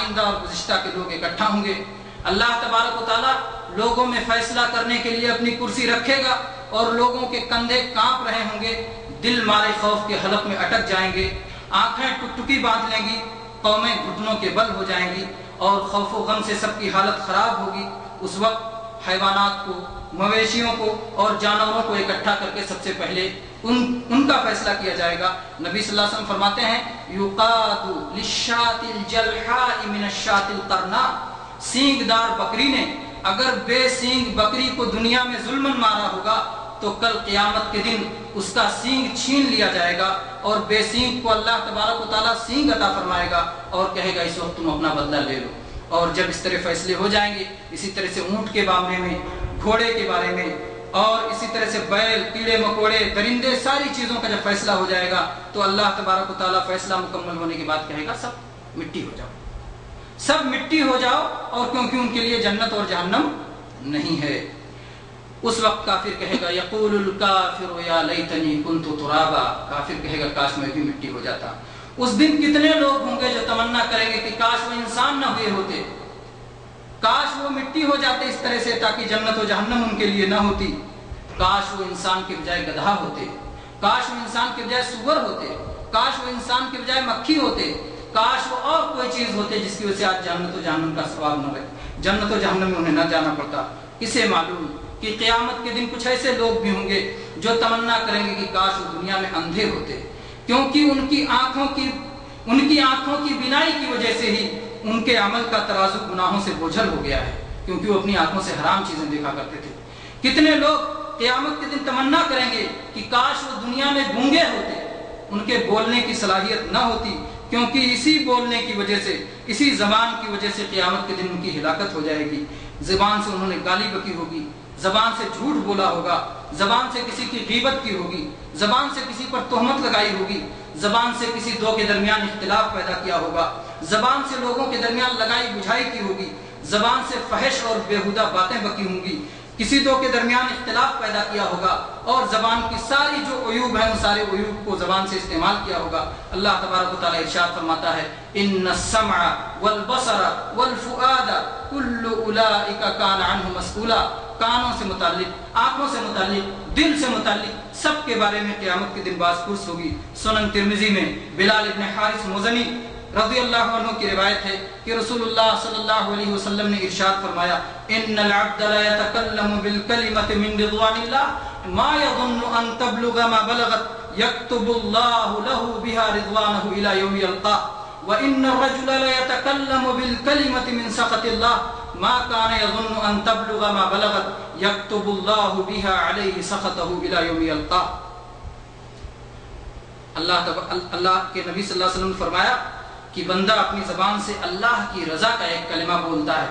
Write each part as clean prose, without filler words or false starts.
آئندہ اور گزشتہ کے لوگ اکٹھا ہوں گے. اللہ تبارک و تعالیٰ لوگوں میں فیصلہ کرنے کے لیے اپنی کرسی رکھے گا اور لوگوں کے کندھے کانپ رہے ہوں گے, دل مارے خوف کے حلق میں اٹک جائیں گے, آنکھیں ٹکٹکی باندھ لیں گی, قومیں گھٹنوں کے بل ہو جائیں گی اور خوف و غم سے سب کی حالت خراب ہوگی. اس وقت حیوانات کو, مویشیوں کو اور جانوروں کو اکٹھا کر کے سب سے پہلے ان کا فیصلہ کیا جائے گا. نبی صلی اللہ علیہ وسلم فرماتے ہیں یقات للشاة الجلحاء من الشاة القرناء, سینگ دار بکری نے اگر بے سینگ بکری کو دنیا میں ظلمن مارا ہوگا تو کل قیامت کے دن اس کا سینگ چھین لیا جائے گا اور بے سینگ کو اللہ تبارک و تعالیٰ سینگ عطا فرمائے گا اور کہے گا اس وقت تم اپنا بدلہ لے لو. اور جب اس طرح فیصلے ہو جائیں گے, اسی طرح سے اونٹ کے بارے میں, گھوڑے کے بارے میں اور اسی طرح سے بیل, کیڑے مکوڑے, درندے, ساری چیزوں کا جب فیصلہ ہو جائے گا تو اللہ تبارک و تعالیٰ فیصلہ مکمل ہونے کے بعد کہے گا سب مٹی ہو جاؤ, سب مٹی ہو جاؤ, اور کیونکہ ان کے لیے جنت اور جہنم نہیں ہے. اس وقت کافر کہے گا یقول الکافر یا لیتنی کنت ترابا, کافر کہے گا کاش میں بھی مٹی ہو جاتا. اس دن کتنے لوگ ہوں گے جو تمنا کریں گے کہ کاش وہ انسان نہ ہوئے ہوتے, کاش وہ مٹی ہو جاتے اس طرح سے تاکہ جنت و جہنم ان کے لیے نہ ہوتی, کاش وہ انسان کے بجائے گدھا ہوتے, کاش وہ انسان کے بجائے سور ہوتے, کاش وہ انسان کے بجائے مکھی ہوتے, کاش وہ اور کوئی چیز ہوتے جس کی وجہ سے آج جنت و جہنم کا ثواب نہ رہے, جنت و جہنم میں انہیں نہ جانا پڑتا. کسے معلوم کہ قیامت کے دن کچھ ایسے لوگ بھی ہوں گے جو تمنا کریں گے کہ کاش وہ دنیا میں اندھے ہوتے, کیونکہ ان کی آنکھوں کی بینائی کی وجہ سے ہی ان کے عمل کا ترازو گناہوں سے بوجھل ہو گیا ہے, کیونکہ وہ اپنی آنکھوں سے حرام چیزیں دیکھا کرتے تھے. کتنے لوگ قیامت کے دن تمنا کریں گے کہ کاش وہ دنیا میں گونگے ہوتے, ان کے بولنے کی صلاحیت نہ ہوتی, کیونکہ اسی بولنے کی وجہ سے, اسی زبان کی وجہ سے قیامت کے دن ان کی ہلاکت ہو جائے گی. زبان سے انہوں نے گالی بکی ہوگی, زبان سے جھوٹ بولا ہوگا, زبان سے کسی کی غیبت کی ہوگی, زبان سے کسی پر تہمت لگائی ہوگی, زبان سے کسی دو کے درمیان اختلاف پیدا کیا ہوگا, زبان سے لوگوں کے درمیان لگائی بجھائی کی ہوگی, زبان سے فحش اور بیہودہ باتیں بکی ہوں گی, کسی دو کے درمیان اختلاف پیدا کیا ہوگا, اور زبان کی ساری جو عیوب ہیں ان سارے عیوب کو زبان سے استعمال کیا ہوگا. اللہ تبارک و تعالیٰ ارشاد فرماتا ہے ان السمع والبصر والفؤاد کل اولئک کان عنہ مسئولا, کانوں سے متعلق, آنکھوں سے متعلق, دل سے متعلق سب کے بارے میں قیامت کے دن باز پرس ہوگی. سنن ترمذی میں بلال ابن حارث مزنی رضی اللہ عنہ کی روایت ہے کہ رسول اللہ صلی اللہ علیہ وسلم نے ارشاد فرمایا ان العبد لا يتكلم بالكلمة من رضوان الله ما يظن ان تبلغ ما بلغت يكتب الله له بها رضوانه الى يوم يلقاه وان الرجل لا يتكلم بالكلمة من سخط الله ما كان يظن ان تبلغ ما بلغت يكتب الله بها عليه سخطه الى يوم يلقاه. اللہ کے نبی صلی اللہ علیہ وسلم نے فرمایا کہ بندہ اپنی زبان سے اللہ کی رضا کا ایک کلمہ بولتا ہے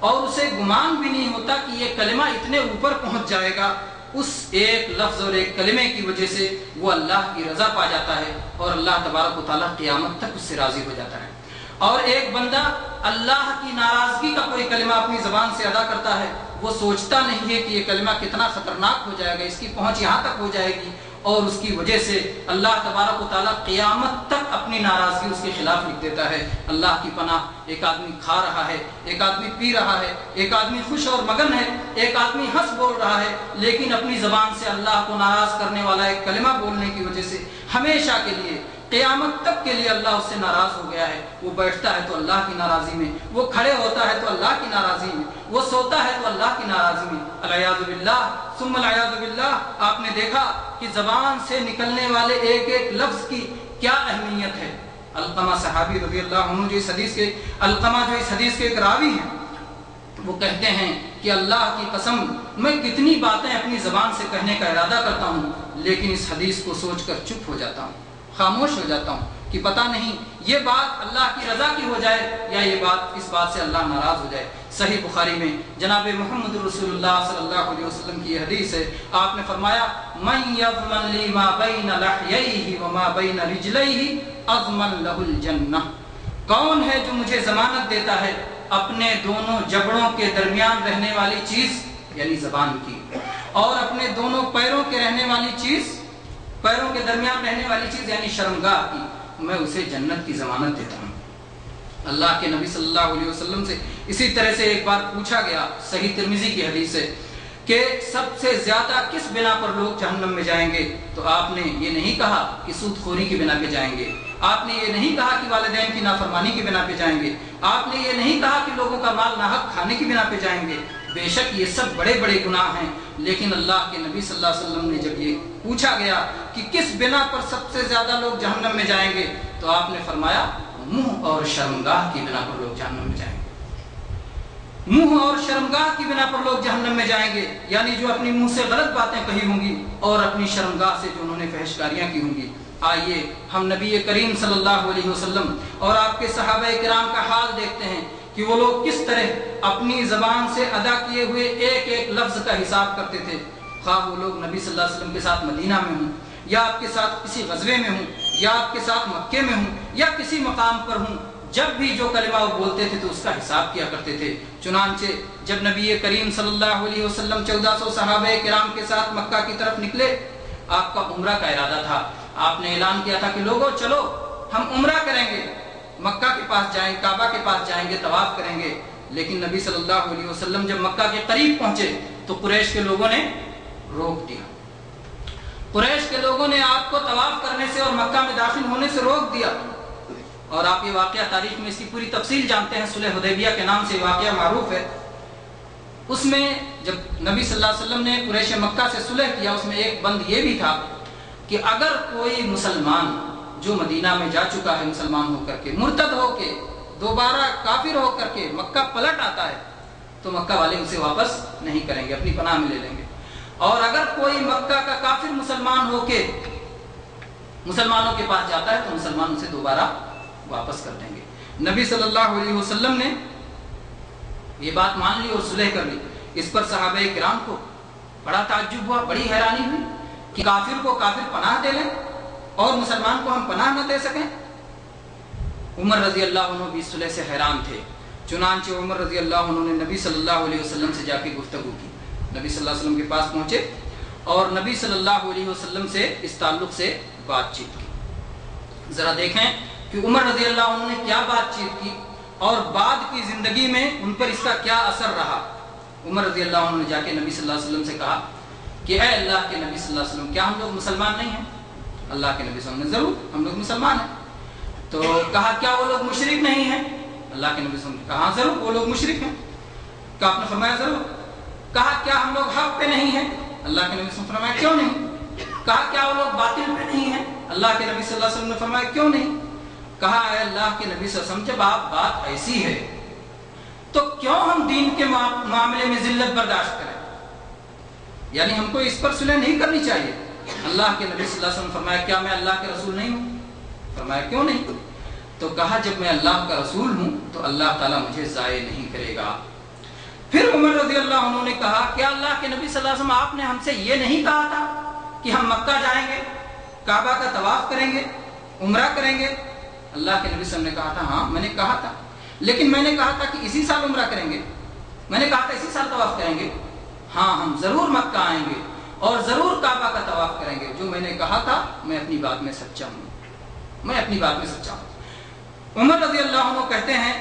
اور اسے گمان بھی نہیں ہوتا کہ یہ کلمہ اتنے اوپر پہنچ جائے گا, اس ایک لفظ اور ایک کلمے کی وجہ سے وہ اللہ کی رضا پا جاتا ہے اور اللہ تبارک و تعالیٰ قیامت تک اس سے راضی ہو جاتا ہے. اور ایک بندہ اللہ کی ناراضگی کا کوئی کلمہ اپنی زبان سے ادا کرتا ہے, وہ سوچتا نہیں ہے کہ یہ کلمہ کتنا خطرناک ہو جائے گا, اس کی پہنچ یہاں تک ہو جائے گی, اور اس کی وجہ سے اللہ تبارک و تعالیٰ قیامت تک اپنی ناراضگی اس کے خلاف لکھ دیتا ہے. اللہ کی پناہ, ایک آدمی کھا رہا ہے, ایک آدمی پی رہا ہے, ایک آدمی خوش اور مگن ہے, ایک آدمی ہنس بول رہا ہے, لیکن اپنی زبان سے اللہ کو ناراض کرنے والا ایک کلمہ بولنے کی وجہ سے ہمیشہ کے لیے, قیامت تک کے لیے اللہ اس سے ناراض ہو گیا ہے. وہ بیٹھتا ہے تو اللہ کی ناراضی میں, وہ کھڑے ہوتا ہے تو اللہ کی ناراضی میں, وہ سوتا ہے تو اللہ کی ناراضی میں. العیاذ باللہ ثم العیاذ باللہ. آپ نے دیکھا کہ زبان سے نکلنے والے ایک ایک لفظ کی کیا اہمیت ہے. علقمہ صحابی رضی اللہ عنہ جو اس حدیث کے ایک راوی ہیں, وہ کہتے ہیں کہ اللہ کی قسم میں کتنی باتیں اپنی زبان سے کہنے کا ارادہ کرتا ہوں, لیکن اس حدیث کو سوچ کر چپ ہو جاتا ہوں, خاموش ہو جاتا ہوں کہ پتہ نہیں یہ بات اللہ کی رضا کی ہو جائے یا یہ بات اس بات سے اللہ ناراض ہو جائے. صحیح بخاری میں جناب محمد رسول اللہ صلی اللہ علیہ وسلم کی یہ حدیث ہے. آپ نے فرمایا من یضمن لی ما بین لحییہ وما بین رجلیہ اضمن لہ الجنہ. کون ہے جو مجھے ضمانت دیتا ہے اپنے دونوں جبڑوں کے درمیان رہنے والی چیز یعنی زبان کی, اور اپنے دونوں پیروں کے رہنے والی چیز, پیروں کے درمیان رہنے والی چیز یعنی شرمگاہ کی, میں اسے جنت کی ضمانت دیتا ہوں. अल्लाह के नबी सल्लल्लाहु अलैहि वसल्लम से इसी तरह से एक बार पूछा गया, सही तिर्मिजी की हदीस है, कि सबसे ज्यादा किस बिना पर लोग जहन्नम में जाएंगे, तो आपने ये नहीं कहा कि सूदखोरी की बिना पे जाएंगे, आपने ये नहीं कहा कि वालिदैन की नाफरमानी की बिना पे जाएंगे, आपने ये नहीं कहा कि लोगों का माल नाहक खाने की बिना पे जाएंगे। बेशक ये सब बड़े बड़े गुनाह हैं, लेकिन अल्लाह के नबी सल्लल्लाहु अलैहि वसल्लम ने जब ये पूछा गया कि किस बिना पर सबसे ज्यादा लोग जहन्नम में जाएंगे, तो आपने फरमाया मुंह और शर्मगाह की बिना पर लोग जहन्नम में जाएंगे। मुंह और शर्मगाह की बिना पर लोग जहन्नम में जाएंगे, यानी जो अपनी मुंह से गलत बातें कही होंगी और अपनी शर्मगाह से जो उन्होंने फहशकारियां की होंगी। आइए हम नबी करीम सल्लल्लाहु अलैहि वसल्लम और आपके सहाबा किराम का हाल देखते हैं कि वो लोग किस तरह अपनी जबान से अदा किए हुए एक एक लफ्ज का हिसाब करते थे। खा वो लोग नबी सल्लल्लाहु अलैहि वसल्लम के साथ मदीना में हूँ, या आपके साथ किसी गज़वे में हूँ, या आपके साथ मक्के में हूँ, या किसी मकाम पर हूँ, जब भी जो कलिमा वो बोलते थे तो उसका हिसाब किया करते थे। चुनांचे जब नबी करीम सल्लल्लाहु अलैहि वसल्लम 1400 सहाबा किराम के साथ मक्का की तरफ निकले, आपका उम्रा का इरादा था। आपने ऐलान किया था कि लोगों चलो हम उम्रा करेंगे, मक्का के पास जाएंगे, काबा के पास जाएंगे, तवाफ करेंगे। लेकिन नबी सल्लल्लाहु अलैहि वसल्लम जब मक्का के करीब पहुंचे तो कुरैश के लोगों ने रोक दिया। कुरैश के लोगों ने आपको तवाफ करने से और मक्का में दाखिल होने से रोक दिया। और आप ये वाकया तारीख में इसकी पूरी तफसील जानते हैं, सुलह हुदैबिया के नाम से वाकया मारूफ है। उसमें जब नबी सल्लल्लाहु अलैहि वसल्लम ने कुरैश मक्का से सुलह किया, उसमें एक बंद ये भी था कि अगर कोई मुसलमान जो मदीना में जा चुका है मुसलमान होकर के, मुर्तद होके दोबारा काफिर होकर के मक्का पलट आता है, तो मक्का वाले उसे वापस नहीं करेंगे, अपनी पनाह में ले लेंगे। और अगर कोई मक्का का काफिर मुसलमान होके मुसलमानों के पास जाता है तो मुसलमान उसे दोबारा वापस कर देंगे। नबी सल्लल्लाहु अलैहि वसल्लम ने ये बात मान ली और सुलह कर ली। इस पर सहाबा किराम को बड़ा ताज्जुब हुआ, बड़ी हैरानी हुई कि काफिर को काफिर पनाह दे लें और मुसलमान को हम पनाह न दे सकें। उमर रजी अल्लाह अन्हु भी सुलह से हैरान थे। चुनांचे उमर रजी अल्लाह अन्हु ने नबी सल्लल्लाहु अलैहि वसल्लम से जाके गुफ्तगू की, नबी सल्लल्लाहु अलैहि वसल्लम के पास पहुंचे और नबी सल्लल्लाहु अलैहि वसल्लम से इस ताल्लुक से बातचीत की। जरा देखें कि उमर रजी अल्लाह अन्हु ने क्या बातचीत की और बाद की जिंदगी में उन पर इसका क्या असर रहा। उमर रजी अल्लाह अन्हु ने जाके नबी सल्लल्लाहु अलैहि वसल्लम से कहा कि ऐ अल्लाह के नबी सल्लल्लाहु अलैहि वसल्लम, क्या हम लोग मुसलमान नहीं हैं? अल्लाह के नबी सल्लल्लाहु अलैहि वसल्लम ने जरूर हम लोग मुसलमान हैं। तो कहा क्या वो लोग मुशरिक नहीं हैं? अल्लाह के नबी सल्लल्लाहु अलैहि वसल्लम ने कहा जरूर वो लोग मुशरिक हैं। क्या आपने फरमाया जरूर। कहा क्या हम लोग हक पे नहीं हैं? अल्लाह के नबी सल्लल्लाहु अलैहि वसल्लम ने फरमाया क्यों नहीं। कहा क्या वो लोग बातिल पे नहीं हैं? अल्लाह के नबी सल्लल्लाहु अलैहि वसल्लम ने फरमाया क्यों नहीं। कहा है अल्लाह के नबी सल्लल्लाहु अलैहि वसल्लम, जब आप बात ऐसी है तो क्यों हम दीन के मामले में जिल्लत बर्दाश्त करें, यानी हमको इस पर सुलह नहीं करनी चाहिए। अल्लाह के नबी सल्लल्लाहु अलैहि वसल्लम फरमाया क्या मैं अल्लाह के रसूल नहीं हूँ? फरमाया क्यों नहीं। तो कहा जब मैं अल्लाह का रसूल हूँ तो अल्लाह ताला मुझे ज़ाये नहीं करेगा। फिर उमर रज़ी अल्लाह अन्हु ने कहा क्या अल्लाह के नबी सल्लल्लाहु अलैहि वसल्लम आपने हमसे ये नहीं कहा था कि हम मक्का जाएंगे, काबा का तवाफ करेंगे, उम्रा करेंगे? अल्लाह के नबी सल्लल्लाहु अलैहि वसल्लम ने कहा था हाँ मैंने कहा था, लेकिन मैंने कहा था कि इसी साल उम्रा करेंगे, मैंने कहा था इसी साल तवाफ करेंगे। हाँ हम जरूर मक्का आएंगे और जरूर काबा का तवाफ करेंगे। जो मैंने कहा था मैं अपनी बात में सच्चा हूँ, मैं अपनी बात में सच्चा हूँ। उमर रज़ी अल्लाह अन्हु कहते हैं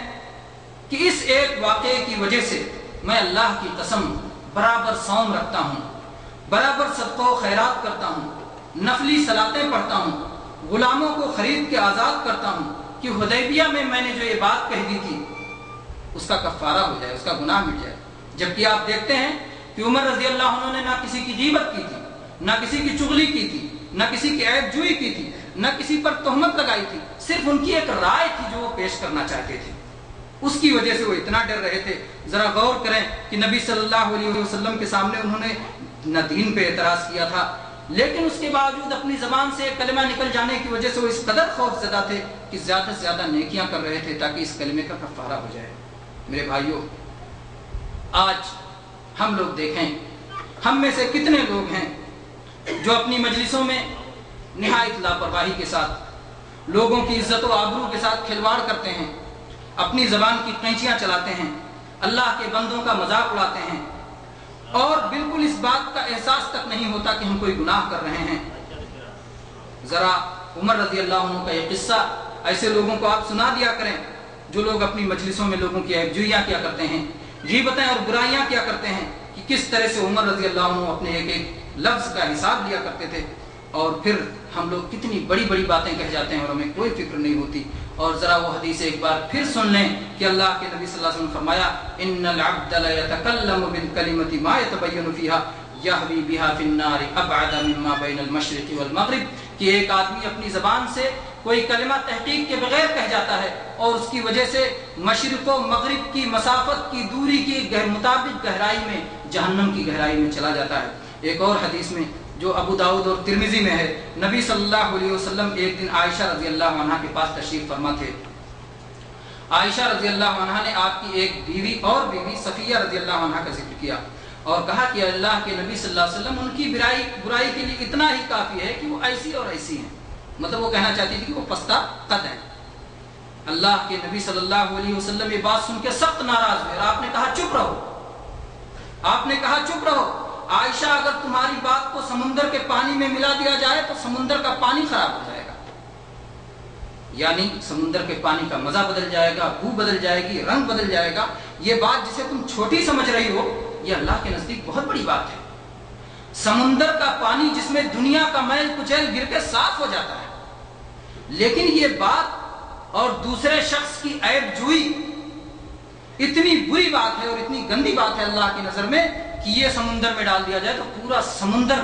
कि इस एक वाक़े की वजह से मैं अल्लाह की कसम बराबर सौम रखता हूँ, बराबर सदक़ा खैरात करता हूँ, नफली सलातें पढ़ता हूँ, गुलामों को खरीद के आज़ाद करता हूँ कि हुदैबिया में मैंने जो ये बात कह दी थी उसका कफ़ारा हो जाए, उसका गुनाह मिट जाए। जबकि आप देखते हैं कि उमर रज़ी अल्लाह अन्हु ने ना किसी की गीबत की थी, ना किसी की चुगली की थी, ना किसी की ऐब जुई की थी, ना किसी पर तोहमत लगाई थी, सिर्फ उनकी एक राय थी जो वो पेश करना चाहते थे, उसकी वजह से वो इतना डर रहे थे। जरा गौर करें कि नबी सल्लल्लाहु अलैहि वसल्लम के सामने उन्होंने न दीन पे एतराज किया था, लेकिन उसके बावजूद अपनी जबान से कलमा निकल जाने की वजह से वो इस कदर खौफज़दा थे कि ज्यादा से ज्यादा नेकियां कर रहे थे ताकि इस कलमे का कफ़ारा हो जाए। मेरे भाइयों, आज हम लोग देखें हम में से कितने लोग हैं जो अपनी मजलिसों में निहायत लापरवाही के साथ लोगों की इज्जत व आबरू के साथ खिलवाड़ करते हैं, अपनी जबान की कैंचियां चलाते हैं, अल्लाह के बंदों का मजाक उड़ाते हैं और बिल्कुल इस बात का एहसास तक नहीं होता कि हम कोई गुनाह कर रहे हैं। जरा उमर रज़ी अल्लाह अन्हु का ये किस्सा ऐसे लोगों को आप सुना दिया करें जो लोग अपनी मजलिसों में लोगों की ऐबजोइयाँ क्या करते हैं, गीबतें और बुराइयाँ क्या करते हैं, कि किस तरह से उमर रजी अल्लाह अन्हु अपने एक एक लफ्ज़ का हिसाब लिया करते थे, और फिर हम लोग कितनी बड़ी बड़ी बातें कह जाते हैं और हमें कोई फिक्र नहीं होती। और ज़रा वो हदीस एक बार फिर सुन लें कि अल्लाह के नबी सल्लल्लाहु अलैहि वसल्लम फरमाया, इन्नल अब्द ला यतकल्लमु बिल कलिमति मा यतबय्यनु फीहा यहवी बिहा फिन्नार अबअद मिम्मा बैनल मशरिक़ि वल मग़रिब, कि एक आदमी अपनी ज़बान से कोई कलिमा तहकीक के बगैर कह जाता है और उसकी वजह से मशरिक़ व मग़रिब की मसाफत की दूरी के मुताबिक गहराई में, जहन्नम की गहराई में चला जाता है। एक और हदीस में जो अबू दाऊद और तिरमिज़ी में है, नबी सल्लल्लाहु अलैहि वसल्लम एक दिन आयशा रज़ी अल्लाह अन्हा के पास तशरीफ फरमा थे। आयशा रज़ी अल्लाह अन्हा ने आपकी एक बीवी और बीवी सफ़िया रज़ी अल्लाह अन्हा का जिक्र किया और कहा कि अल्लाह के नबी सल्लल्लाहु अलैहि वसल्लम उनकी बुराई के लिए इतना ही काफ़ी है कि वो ऐसी और ऐसी हैं। मतलब वो कहना चाहती थी कि वो पस्ता कद है। अल्लाह के नबी सल्लल्लाहु अलैहि वसल्लम ये बात सुन के सख्त नाराज हुए और आपने कहा चुप रहो, आपने कहा चुप रहो। आयशा, अगर तुम्हारी बात को समुंदर के पानी में मिला दिया जाए तो समुंदर का पानी खराब हो जाएगा, यानी समुंदर के पानी का मजा बदल जाएगा, बू बदल जाएगी, रंग बदल जाएगा। ये बात जिसे तुम छोटी समझ रही हो, ये अल्लाह के नजदीक बहुत बड़ी बात है। समुंदर का पानी जिसमें दुनिया का मैल कुचैल गिर के साफ हो जाता है, लेकिन ये बात और दूसरे शख्स की ऐबजोई इतनी बुरी बात है और इतनी गंदी बात है अल्लाह की नजर में कि ये समुंदर में डाल दिया जाए तो पूरा समुंदर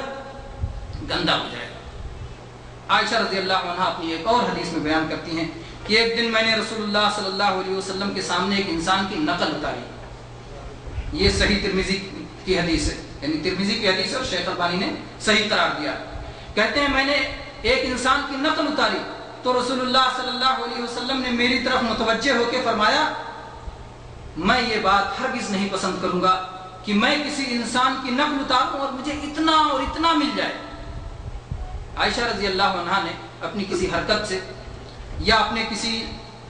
गंदा हो जाएगा। आयशा रज़ी अल्लाह अन्हा अपनी एक और हदीस में बयान करती हैं कि एक दिन मैंने रसूलुल्लाह सल्लल्लाहु अलैहि वसल्लम के सामने एक इंसान की नकल उतारी। ये सही तिरमिज़ी की हदीस है, यानी तिरमिज़ी की हदीस है और शेख अलबानी ने सही करार दिया। कहते हैं मैंने एक इंसान की नकल उतारी तो रसूलुल्लाह सल्लल्लाहु अलैहि वसल्लम ने मेरी तरफ मुतवज्जे होकर फरमाया, मैं ये बात हरगिज नहीं पसंद करूंगा कि मैं किसी इंसान की नकल उतारूं और मुझे इतना और इतना मिल जाए। आयशा रज़ी अल्लाह अन्हा ने अपनी किसी हरकत से या अपने किसी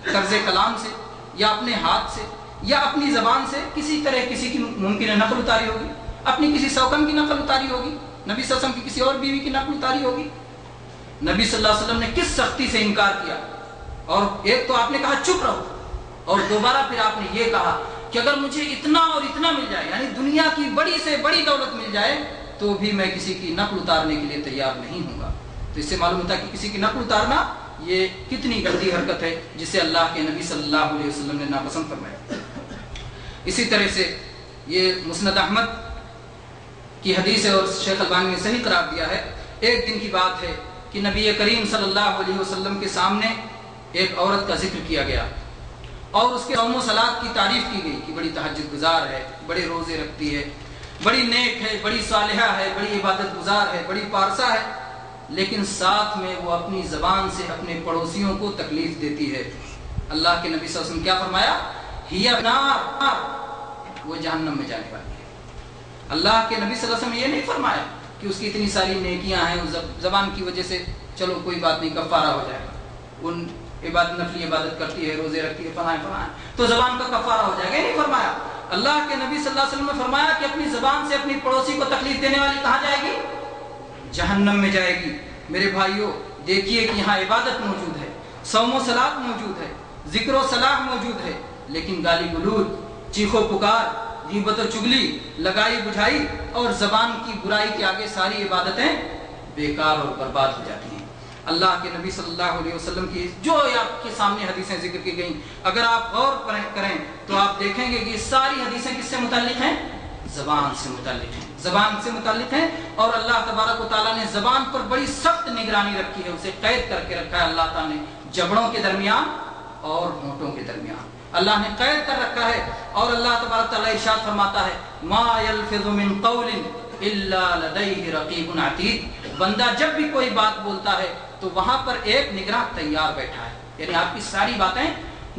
तर्ज कलाम से या अपने हाथ से या अपनी ज़बान से किसी तरह किसी की मुमकिन नकल उतारी होगी, अपनी किसी सौकन की नकल उतारी होगी, नबी सल्लल्लाहु अलैहि वसल्लम की किसी और बीवी की नकल उतारी होगी। नबी सल्लल्लाहु अलैहि वसल्लम ने किस सख्ती से इनकार किया, और एक तो आपने कहा चुप रहो और दोबारा फिर आपने ये कहा कि अगर मुझे इतना और इतना मिल जाए, यानी दुनिया की बड़ी से बड़ी दौलत मिल जाए, तो भी मैं किसी की नकल उतारने के लिए तैयार नहीं हूँगा। तो इससे मालूम होता है कि किसी की नकल उतारना ये कितनी गंदी हरकत है जिसे अल्लाह के नबी सल्लल्लाहु अलैहि वसल्लम ने नापसंद फरमाया। इसी तरह से ये मुस्नद अहमद की हदीस है और शेख अलबानी ने सही करार दिया है। एक दिन की बात है कि नबी करीम सल्लल्लाहु अलैहि वसल्लम के सामने एक औरत का जिक्र किया गया और उसके सौम सलात की तारीफ की गई कि बड़ी तहज्जुद गुजार है, बड़े रोजे रखती है, बड़ी नेक है, बड़ी सालिहा है, बड़ी इबादत गुजार है, बड़ी पारसा है, लेकिन साथ में वो अपनी ज़बान से अपने पड़ोसियों को तकलीफ देती है। अल्लाह के नबी सल्लल्लाहु अलैहि वसल्लम क्या फरमाया, हिया नार, वो जहन्नम में जाने वाली है। अल्लाह के नबी सल्लल्लाहु अलैहि वसल्लम ये नहीं फरमाया कि उसकी इतनी सारी नेकियां हैं, ज़बान की वजह से चलो कोई बात नहीं, कफ़ारा हो जाएगा, उन इबादत नफली इबादत करती है, रोजे रखती है, फलाएं तो ज़बान का कफ़ारा हो जाएगा, नहीं फरमाया। अल्लाह के नबी सल्लल्लाहु अलैहि वसल्लम ने फरमाया कि अपनी ज़बान से अपनी पड़ोसी को तकलीफ देने वाली कहाँ जाएगी, जहन्नम में जाएगी। मेरे भाइयों, देखिए कि यहाँ इबादत मौजूद है, सौम सलात मौजूद है, जिक्र सलाह मौजूद है, लेकिन गाली गलूज, चीखो पुकार, गीबत और चुगली, लगाई बुझाई और ज़बान की बुराई के आगे सारी इबादतें बेकार और बर्बाद हो जाती हैं। अल्लाह के नबी सल्लल्लाहु अलैहि वसल्लम की जो आपके सामने हदीसें जिक्र की गई, अगर आप गौर करें तो आप देखेंगे कि सारी हदीसें किससे मुताल्लिक हैं, ज़बान से मुताल्लिक हैं, ज़बान से मुताल्लिक हैं। और अल्लाह तबारक व तआला ने ज़बान पर बड़ी सख्त निगरानी रखी है, उसे कैद करके रखा है अल्लाह ताला ने, जबड़ों के दरमियान और होंठों के दरमियान अल्लाह ने कैद कर रखा है। और अल्लाह तबारक व तआला इरशाद फरमाता है, मा यल्फिज़ु मिन क़ौलिन इल्ला लदैहि रक़ीबुन अतीद, बंदा जब भी कोई बात बोलता है तो वहां पर एक निगरान तैयार बैठा है, यानी आपकी सारी बातें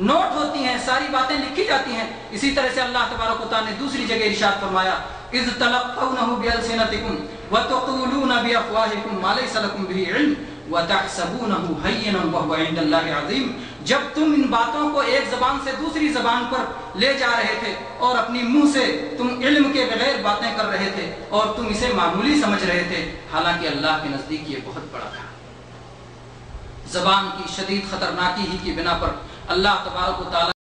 नोट होती हैं, सारी बातें लिखी जाती हैं। इसी तरह से अल्लाह तबारक व तआला ने दूसरी जगह इरशाद फरमाया, इज़ तलक़्क़ौनहु बिअल्सिनतिकुम व तक़ूलूना बिअफ़वाहिकुम मा लैसा लकुम बिही इल्म व तहसबूनहु हय्यनन व हुवा इंदल्लाहि अज़ीम, जब तुम इन बातों को एक ज़बान से दूसरी ज़बान पर ले जा रहे थे और अपनी मुंह से तुम इल्म के बगैर बातें कर रहे थे और तुम इसे मामूली समझ रहे थे, हालांकि अल्लाह के नज़दीक ये बहुत बड़ा था। ज़बान की शदीद खतरनाकी ही की बिना पर अल्लाह तबारक व तआला